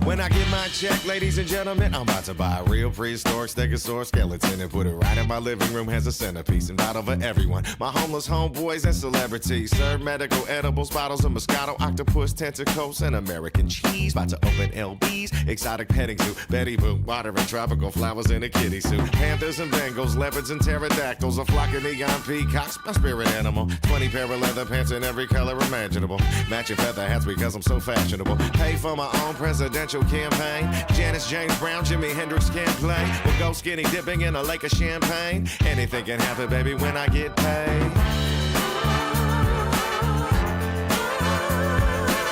When I get my check, ladies and gentlemen, I'm about to buy a real prehistoric stegosaurus skeleton and put it right in my living room as a centerpiece and battle for everyone. My homeless homeboys and celebrities serve medical edibles, bottles of Moscato, octopus, tentacles, and American cheese. About to open LB's, exotic petting zoo, Betty Boop, watering tropical flowers in a kitty suit. Panthers and Bengals, leopards and pterodactyls, a flock of neon peacocks, my spirit animal. 20 pair of leather pants in every color imaginable. Matching feather hats because I'm so fashionable. Pay for my own presidential campaign. Janice, James Brown, Jimi Hendrix can't play. We'll go skinny dipping in a lake of champagne. Anything can happen, baby, when I get paid.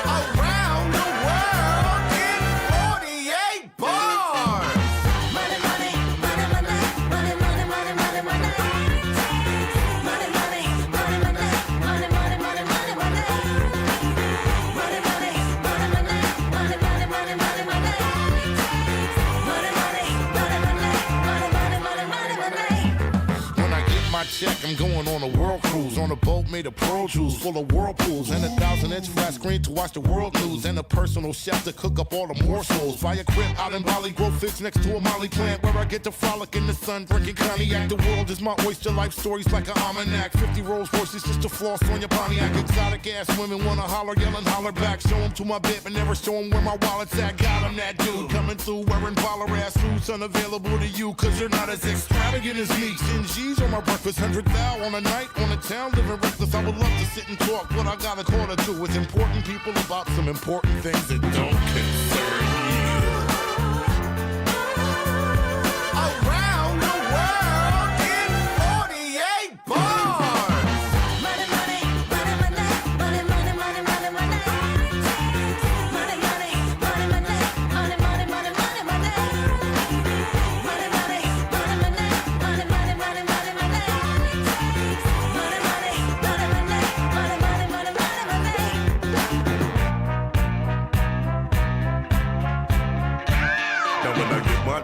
Around the world in 48 bars. Money, money, money, money, money, money, money, money, money. Money, money, money, money, money, money, money, money, money. Money, money, money, money, money, money, money, money, money. My check, I'm going on a world cruise on a boat made of pearl jewels, full of whirlpools and a 1,000-inch flat screen to watch the world news, and a personal chef to cook up all the morsels. Buy a crib out in Bali, grow figs next to a molly plant where I get to frolic in the sun, drinking cognac. The world is my oyster, life stories like an almanac. 50 Rolls Royces just to floss on your Pontiac. Exotic ass women wanna holler, yelling, holler back. Show them to my bed, but never show them where my wallet's at. Got 'em, that dude coming through wearing baller ass suits, unavailable to you cause they're not as extravagant as me. Sin G's on my breakfast, 100 thou on a night on the town, living reckless. I would love to sit and talk, but I got a call to do with important people about some important things that don't concern you. Around the world in 48 bars. Money, money, money, money, money, money, money, money, money. Money, money, money, money, money, money, money, money, money. Money, money, money, money, money, money, money, money, money.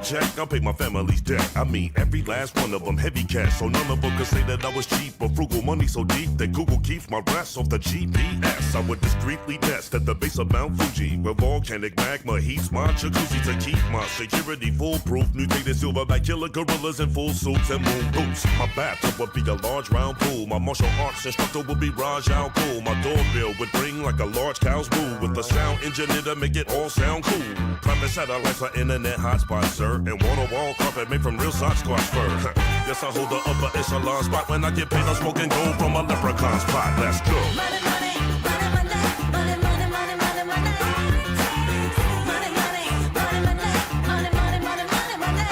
Check, I'll pay my family's debt. I mean, every last one of them heavy cash. So none of them could say that I was cheap or frugal. Money so deep that Google keeps my rats off the GPS. I would discreetly nest at the base of Mount Fuji, where volcanic magma heats my jacuzzi to keep my security foolproof. Mutated silverback killer gorillas in full suits and moon boots. My bathtub would be a large round pool. My martial arts instructor would be Raj Al Ghul. My doorbell would ring like a large cow's moo, with a sound engineer to make it all sound cool. Private satellites for internet hotspots, sir. And water-wall carpet made from real Sasquatch fur. Yes, I hold the upper echelon spot when I get paid on smoking gold from a leprechaun's pot. Let's go. Money, money, money, money, money, money, money, money, money. Money, money, money, money, money, money, money, money, money.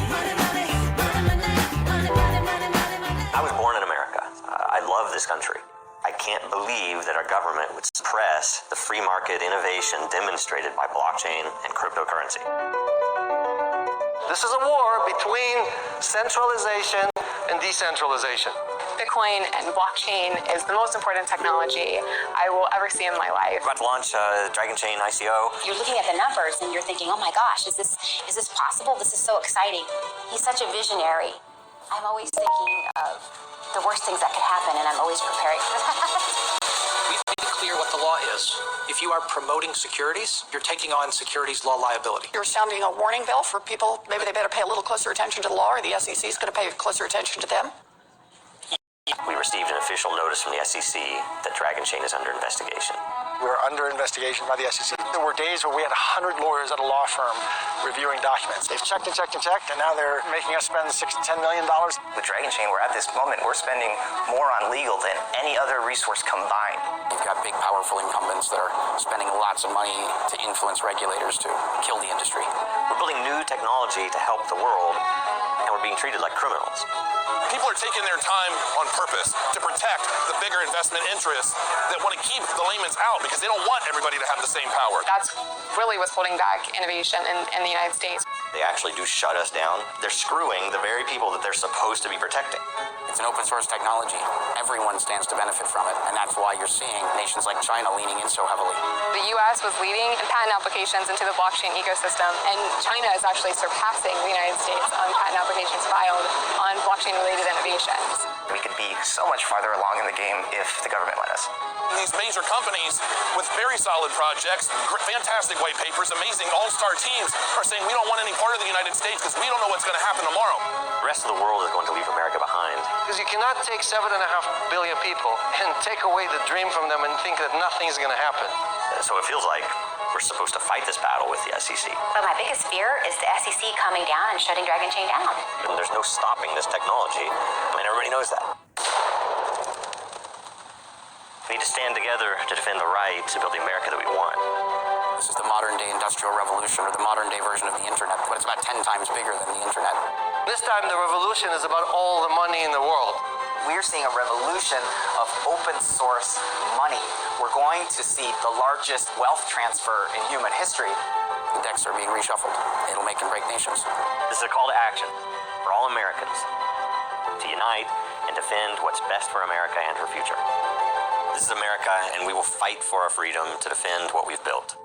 Money, money, money, money, money, money, money, money, money. I was born in America. I love this country. I can't believe that our government would suppress the free market innovation demonstrated by blockchain and cryptocurrency. This is a war between centralization and decentralization. Bitcoin and blockchain is the most important technology I will ever see in my life. We're about to launch DRAGONCHAIN ICO. You're looking at the numbers and you're thinking, oh my gosh, is this possible? This is so exciting. He's such a visionary. I'm always thinking of the worst things that could happen, and I'm always preparing for that. We've made it clear what the law is. If you are promoting securities, you're taking on securities law liability. You're sounding a warning bell for people. Maybe they better pay a little closer attention to the law, or the SEC is going to pay closer attention to them. We received an official notice from the SEC that DRAGONCHAIN is under investigation. We're under investigation by the SEC. There were days where we had 100 lawyers at a law firm reviewing documents. They've checked and checked and checked, and now they're making us spend $6 to $10 million. With DRAGONCHAIN, we're at this moment, we're spending more on legal than any other resource combined. We've got big, powerful incumbents that are spending lots of money to influence regulators to kill the industry. We're building new technology to help the world, and we're being treated like criminals. People are taking their time on purpose to protect the bigger investment interests that want to keep the layman's out because they don't want everybody to have the same power. That's really what's holding back innovation in the United States. They actually do shut us down. They're screwing the very people that they're supposed to be protecting. It's an open source technology. Everyone stands to benefit from it, and that's why you're seeing nations like China leaning in so heavily. The U.S. was leading in patent applications into the blockchain ecosystem, and China is actually surpassing the United States on patent applications filed on blockchain-related innovations. We could be so much farther along in the game if the government let us. These major companies with very solid projects, fantastic white papers, amazing all-star teams are saying we don't want any part of the United States because we don't know what's going to happen tomorrow. The rest of the world is going to leave America behind. Because you cannot take 7.5 billion people and take away the dream from them and think that nothing is going to happen. So it feels like we're supposed to fight this battle with the SEC. But my biggest fear is the SEC coming down and shutting DRAGONCHAIN down. And there's no stopping this technology. I mean, everybody knows that. We need to stand together to defend the right to build the America that we want. This is the modern day industrial revolution, or the modern day version of the internet, but it's about 10 times bigger than the internet. This time the revolution is about all the money in the world. We're seeing a revolution of open source money. We're going to see the largest wealth transfer in human history. The decks are being reshuffled. It'll make and break nations. This is a call to action for all Americans to unite and defend what's best for America and her future. This is America, and we will fight for our freedom to defend what we've built.